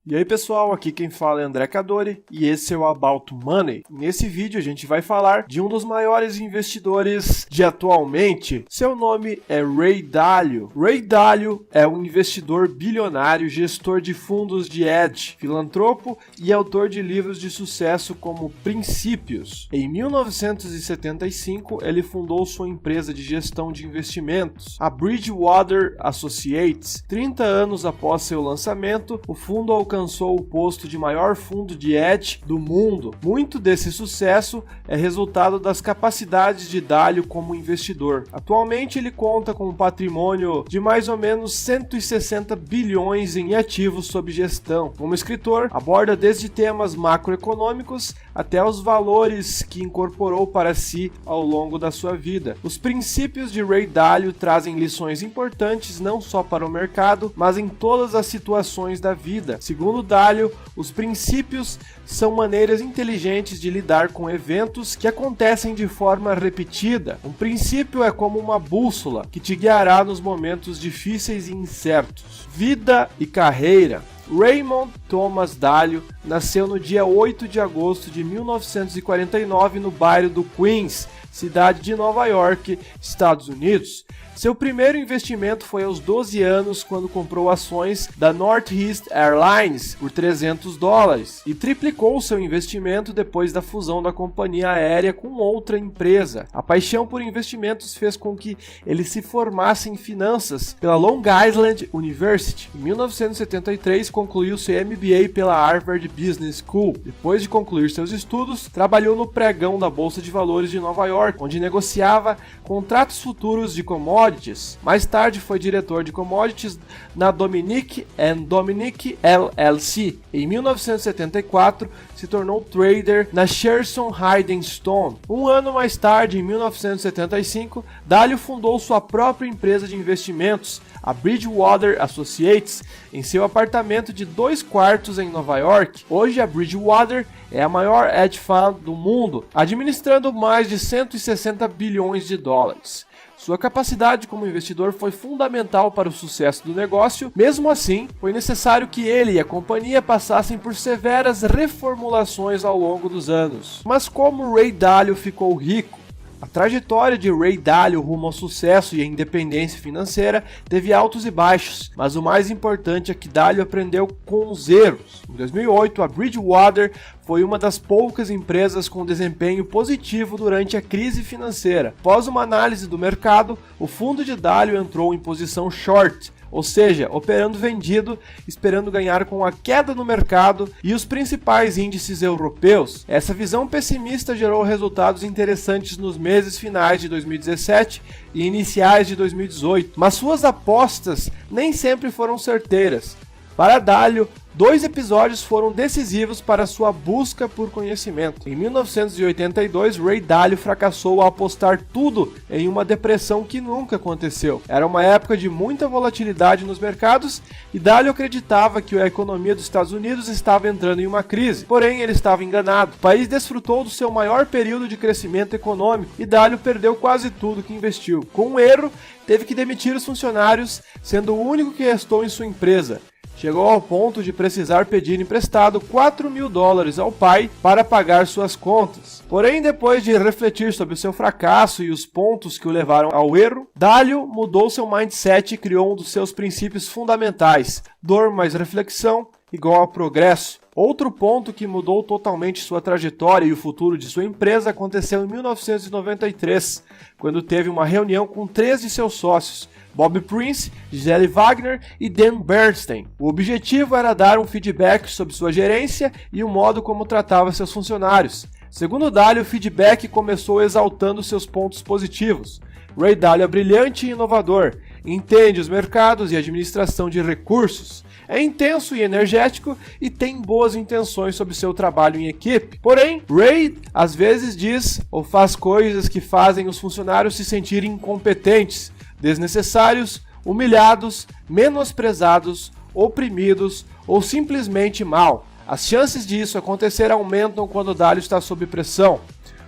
E aí pessoal, aqui quem fala é André Cadori e esse é o About Money. Nesse vídeo a gente vai falar de um dos maiores investidores de atualmente. Seu nome é Ray Dalio. Ray Dalio é um investidor bilionário, gestor de fundos de hedge, filantropo e autor de livros de sucesso como Princípios. Em 1975 ele fundou sua empresa de gestão de investimentos, a Bridgewater Associates. 30 anos após seu lançamento, o fundo alcançou o posto de maior fundo de hedge do mundo. Muito desse sucesso é resultado das capacidades de Dalio como investidor. Atualmente ele conta com um patrimônio de mais ou menos 160 bilhões em ativos sob gestão. Como escritor, aborda desde temas macroeconômicos até os valores que incorporou para si ao longo da sua vida. Os princípios de Ray Dalio trazem lições importantes não só para o mercado, mas em todas as situações da vida. Segundo Dalio, os princípios são maneiras inteligentes de lidar com eventos que acontecem de forma repetida. Um princípio é como uma bússola que te guiará nos momentos difíceis e incertos. Vida e carreira. Raymond Thomas Dalio nasceu no dia 8 de agosto de 1949 no bairro do Queens, cidade de Nova York, Estados Unidos. Seu primeiro investimento foi aos 12 anos, quando comprou ações da Northeast Airlines por $300 e triplicou seu investimento depois da fusão da companhia aérea com outra empresa. A paixão por investimentos fez com que ele se formasse em finanças pela Long Island University. Em 1973, concluiu seu MBA pela Harvard Business School. Depois de concluir seus estudos, trabalhou no pregão da Bolsa de Valores de Nova York, onde negociava contratos futuros de commodities. Mais tarde foi diretor de commodities na Dominick & Dominick LLC. Em 1974, se tornou trader na Shearson Hayden Stone. Um ano mais tarde, em 1975, Dalio fundou sua própria empresa de investimentos, a Bridgewater Associates, em seu apartamento de 2 quartos em Nova York. Hoje a Bridgewater é a maior hedge fund do mundo, administrando mais de 160 bilhões de dólares. Sua capacidade como investidor foi fundamental para o sucesso do negócio. Mesmo assim, foi necessário que ele e a companhia passassem por severas reformulações ao longo dos anos. Mas como Ray Dalio ficou rico? A trajetória de Ray Dalio rumo ao sucesso e à independência financeira teve altos e baixos, mas o mais importante é que Dalio aprendeu com os erros. Em 2008, a Bridgewater foi uma das poucas empresas com desempenho positivo durante a crise financeira. Após uma análise do mercado, o fundo de Dalio entrou em posição short, ou seja, operando vendido, esperando ganhar com a queda no mercado e os principais índices europeus. Essa visão pessimista gerou resultados interessantes nos meses finais de 2017 e iniciais de 2018, mas suas apostas nem sempre foram certeiras. Para Dalio, 2 episódios foram decisivos para sua busca por conhecimento. Em 1982, Ray Dalio fracassou ao apostar tudo em uma depressão que nunca aconteceu. Era uma época de muita volatilidade nos mercados e Dalio acreditava que a economia dos Estados Unidos estava entrando em uma crise. Porém, ele estava enganado. O país desfrutou do seu maior período de crescimento econômico e Dalio perdeu quase tudo que investiu. Com um erro, teve que demitir os funcionários, sendo o único que restou em sua empresa. Chegou ao ponto de precisar pedir emprestado $4.000 ao pai para pagar suas contas. Porém, depois de refletir sobre seu fracasso e os pontos que o levaram ao erro, Dalio mudou seu mindset e criou um dos seus princípios fundamentais: dor mais reflexão igual a progresso. Outro ponto que mudou totalmente sua trajetória e o futuro de sua empresa aconteceu em 1993, quando teve uma reunião com 3 de seus sócios, Bob Prince, Gisele Wagner e Dan Bernstein. O objetivo era dar um feedback sobre sua gerência e o modo como tratava seus funcionários. Segundo Dalio, o feedback começou exaltando seus pontos positivos. Ray Dalio é brilhante e inovador, entende os mercados e administração de recursos, é intenso e energético e tem boas intenções sobre seu trabalho em equipe. Porém, Ray às vezes diz ou faz coisas que fazem os funcionários se sentirem incompetentes, desnecessários, humilhados, menosprezados, oprimidos ou simplesmente mal. As chances disso acontecer aumentam quando o Dalio está sob pressão.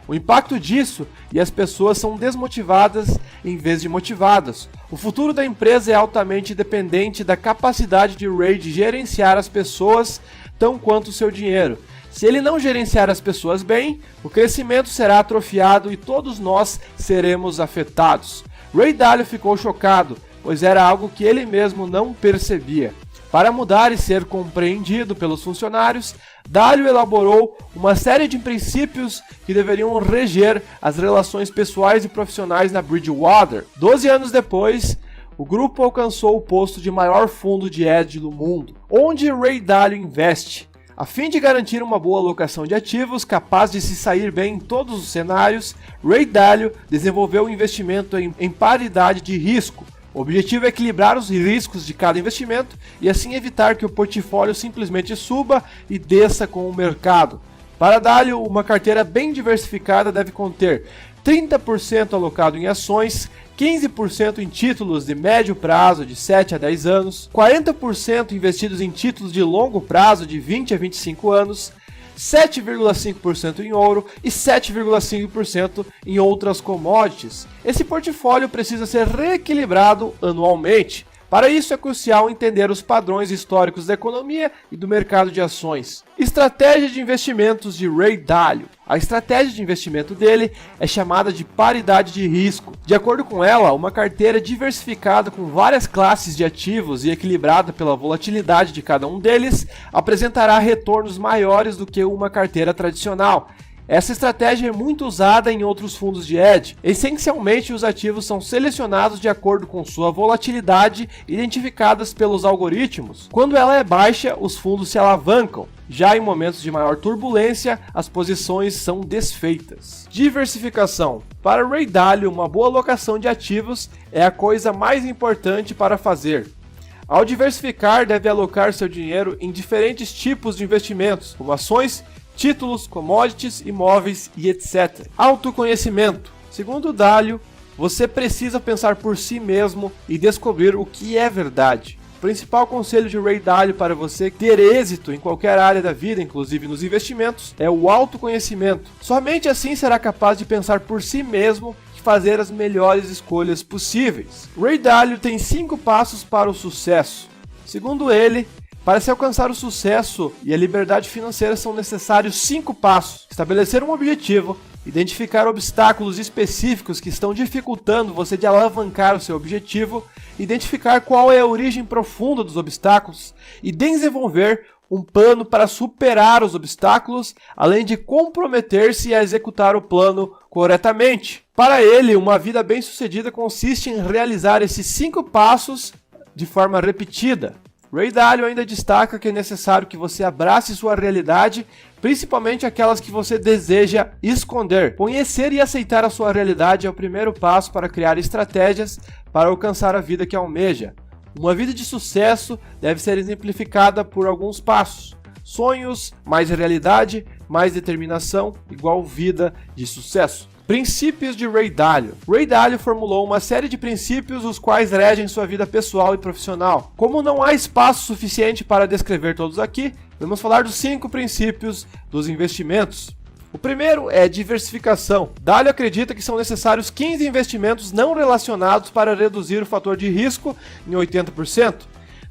O impacto disso e as pessoas são desmotivadas em vez de motivadas. O O futuro da empresa é altamente dependente da capacidade de Ray de gerenciar as pessoas tão quanto o seu dinheiro. Se ele não gerenciar as pessoas bem, o crescimento será atrofiado e todos nós seremos afetados. Ray Dalio ficou chocado, pois era algo que ele mesmo não percebia. Para mudar e ser compreendido pelos funcionários, Dalio elaborou uma série de princípios que deveriam reger as relações pessoais e profissionais na Bridgewater. 12 anos depois, o grupo alcançou o posto de maior fundo de hedge do mundo, onde Ray Dalio investe. A fim de garantir uma boa alocação de ativos capaz de se sair bem em todos os cenários, Ray Dalio desenvolveu um investimento em paridade de risco. O objetivo é equilibrar os riscos de cada investimento e assim evitar que o portfólio simplesmente suba e desça com o mercado. Para Dalio, uma carteira bem diversificada deve conter 30% alocado em ações, 15% em títulos de médio prazo de 7 a 10 anos, 40% investidos em títulos de longo prazo de 20 a 25 anos, 7,5% em ouro e 7,5% em outras commodities. Esse portfólio precisa ser reequilibrado anualmente. Para isso é crucial entender os padrões históricos da economia e do mercado de ações. Estratégia de investimentos de Ray Dalio. A estratégia de investimento dele é chamada de paridade de risco. De acordo com ela, uma carteira diversificada com várias classes de ativos e equilibrada pela volatilidade de cada um deles apresentará retornos maiores do que uma carteira tradicional. Essa estratégia é muito usada em outros fundos de hedge. Essencialmente, os ativos são selecionados de acordo com sua volatilidade identificadas pelos algoritmos. Quando ela é baixa, os fundos se alavancam. Já em momentos de maior turbulência, as posições são desfeitas. Diversificação. Para Ray Dalio, uma boa alocação de ativos é a coisa mais importante para fazer. Ao diversificar, deve alocar seu dinheiro em diferentes tipos de investimentos, como ações, títulos, commodities, imóveis e etc. Autoconhecimento. Segundo Dalio, você precisa pensar por si mesmo e descobrir o que é verdade. O principal conselho de Ray Dalio para você ter êxito em qualquer área da vida, inclusive nos investimentos, é o autoconhecimento. Somente assim será capaz de pensar por si mesmo e fazer as melhores escolhas possíveis. Ray Dalio tem 5 passos para o sucesso. Segundo ele, para se alcançar o sucesso e a liberdade financeira são necessários 5 passos. Estabelecer um objetivo, identificar obstáculos específicos que estão dificultando você de alavancar o seu objetivo, identificar qual é a origem profunda dos obstáculos e desenvolver um plano para superar os obstáculos, além de comprometer-se a executar o plano corretamente. Para ele, uma vida bem-sucedida consiste em realizar esses 5 passos de forma repetida. Ray Dalio ainda destaca que é necessário que você abrace sua realidade, principalmente aquelas que você deseja esconder. Conhecer e aceitar a sua realidade é o primeiro passo para criar estratégias para alcançar a vida que almeja. Uma vida de sucesso deve ser exemplificada por alguns passos. Sonhos, mais realidade, mais determinação, igual vida de sucesso. Princípios de Ray Dalio. Ray Dalio formulou uma série de princípios os quais regem sua vida pessoal e profissional. Como não há espaço suficiente para descrever todos aqui, vamos falar dos 5 princípios dos investimentos. O primeiro é diversificação. Dalio acredita que são necessários 15 investimentos não relacionados para reduzir o fator de risco em 80%.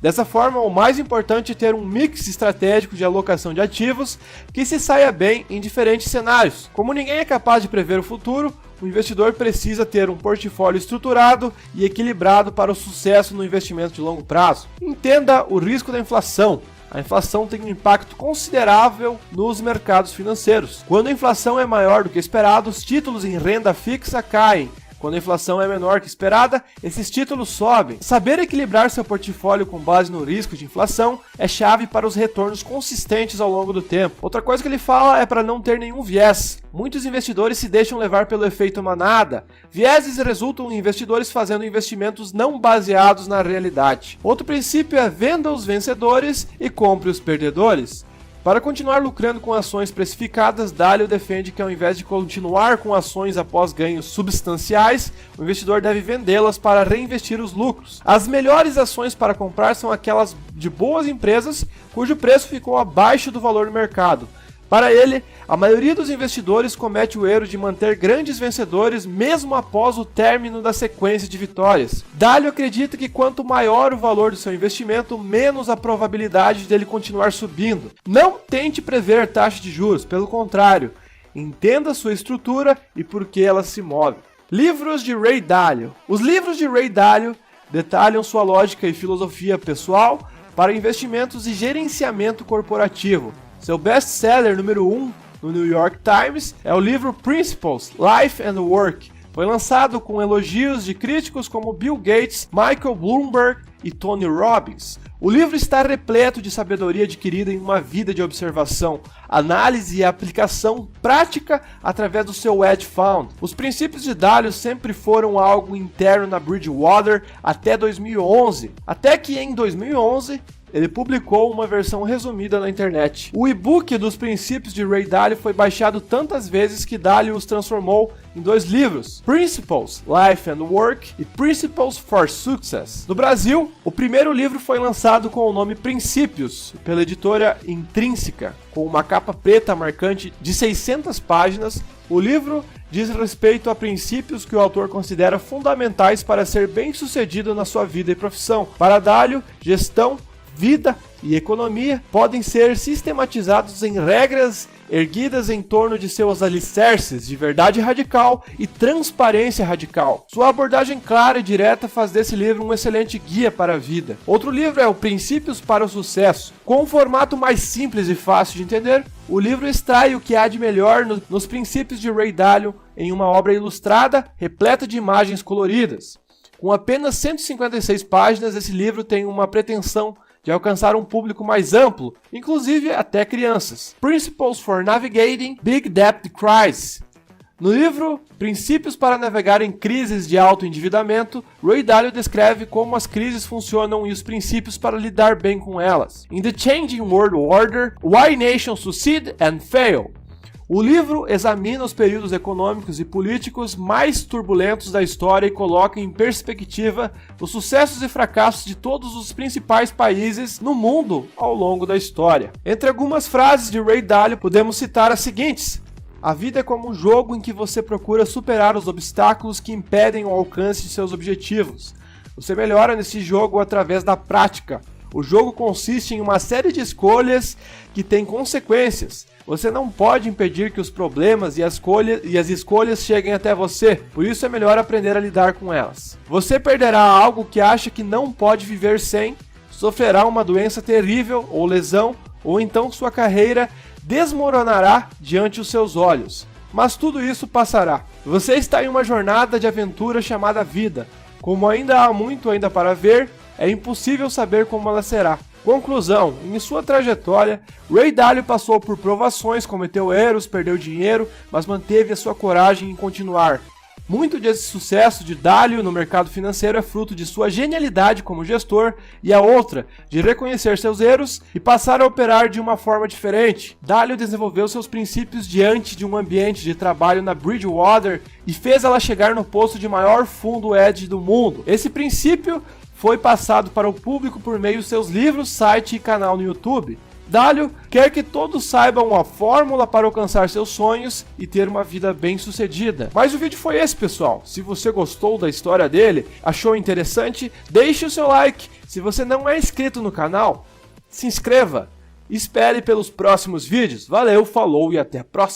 Dessa forma, o mais importante é ter um mix estratégico de alocação de ativos que se saia bem em diferentes cenários. Como ninguém é capaz de prever o futuro, o investidor precisa ter um portfólio estruturado e equilibrado para o sucesso no investimento de longo prazo. Entenda o risco da inflação. A inflação tem um impacto considerável nos mercados financeiros. Quando a inflação é maior do que esperado, os títulos em renda fixa caem. Quando a inflação é menor que esperada, esses títulos sobem. Saber equilibrar seu portfólio com base no risco de inflação é chave para os retornos consistentes ao longo do tempo. Outra coisa que ele fala é para não ter nenhum viés. Muitos investidores se deixam levar pelo efeito manada. Vieses resultam em investidores fazendo investimentos não baseados na realidade. Outro princípio é venda os vencedores e compre os perdedores. Para continuar lucrando com ações precificadas, Dalio defende que ao invés de continuar com ações após ganhos substanciais, o investidor deve vendê-las para reinvestir os lucros. As melhores ações para comprar são aquelas de boas empresas cujo preço ficou abaixo do valor do mercado. Para ele, a maioria dos investidores comete o erro de manter grandes vencedores mesmo após o término da sequência de vitórias. Dalio acredita que quanto maior o valor do seu investimento, menos a probabilidade dele continuar subindo. Não tente prever a taxa de juros, pelo contrário, entenda sua estrutura e por que ela se move. Livros de Ray Dalio. Os livros de Ray Dalio detalham sua lógica e filosofia pessoal para investimentos e gerenciamento corporativo. Seu best-seller número 1 no New York Times é o livro Principles, Life and Work. Foi lançado com elogios de críticos como Bill Gates, Michael Bloomberg e Tony Robbins. O livro está repleto de sabedoria adquirida em uma vida de observação, análise e aplicação prática através do seu hedge fund. Os princípios de Dalio sempre foram algo interno na Bridgewater até 2011, até que em 2011 ele publicou uma versão resumida na internet. O e-book dos princípios de Ray Dalio foi baixado tantas vezes que Dalio os transformou em 2 livros, Principles, Life and Work e Principles for Success. No Brasil, o primeiro livro foi lançado com o nome Princípios, pela editora Intrínseca, com uma capa preta marcante de 600 páginas. O livro diz respeito a princípios que o autor considera fundamentais para ser bem-sucedido na sua vida e profissão. Para Dalio, gestão, vida e economia podem ser sistematizados em regras erguidas em torno de seus alicerces de verdade radical e transparência radical. Sua abordagem clara e direta faz desse livro um excelente guia para a vida. Outro livro é o Princípios para o Sucesso. Com um formato mais simples e fácil de entender, o livro extrai o que há de melhor nos princípios de Ray Dalio em uma obra ilustrada, repleta de imagens coloridas. Com apenas 156 páginas, esse livro tem uma pretensão de alcançar um público mais amplo, inclusive até crianças. Principles for Navigating Big Debt Crisis. No livro Princípios para Navegar em Crises de Alto Endividamento, Ray Dalio descreve como as crises funcionam e os princípios para lidar bem com elas. In the Changing World Order, Why Nations Succeed and Fail. O livro examina os períodos econômicos e políticos mais turbulentos da história e coloca em perspectiva os sucessos e fracassos de todos os principais países no mundo ao longo da história. Entre algumas frases de Ray Dalio, podemos citar as seguintes: a vida é como um jogo em que você procura superar os obstáculos que impedem o alcance de seus objetivos. Você melhora nesse jogo através da prática. O jogo consiste em uma série de escolhas que têm consequências. Você não pode impedir que os problemas e as escolhas cheguem até você, por isso é melhor aprender a lidar com elas. Você perderá algo que acha que não pode viver sem, sofrerá uma doença terrível ou lesão, ou então sua carreira desmoronará diante os seus olhos. Mas tudo isso passará. Você está em uma jornada de aventura chamada vida. Como ainda há muito para ver, é impossível saber como ela será. Conclusão: em sua trajetória, Ray Dalio passou por provações, cometeu erros, perdeu dinheiro, mas manteve a sua coragem em continuar. Muito desse sucesso de Dalio no mercado financeiro é fruto de sua genialidade como gestor e a outra, de reconhecer seus erros e passar a operar de uma forma diferente. Dalio desenvolveu seus princípios diante de um ambiente de trabalho na Bridgewater e fez ela chegar no posto de maior fundo hedge do mundo. Esse princípio foi passado para o público por meio de seus livros, site e canal no YouTube. Dalio quer que todos saibam a fórmula para alcançar seus sonhos e ter uma vida bem-sucedida. Mas o vídeo foi esse, pessoal. Se você gostou da história dele, achou interessante, deixe o seu like. Se você não é inscrito no canal, se inscreva. Espere pelos próximos vídeos. Valeu, falou e até a próxima.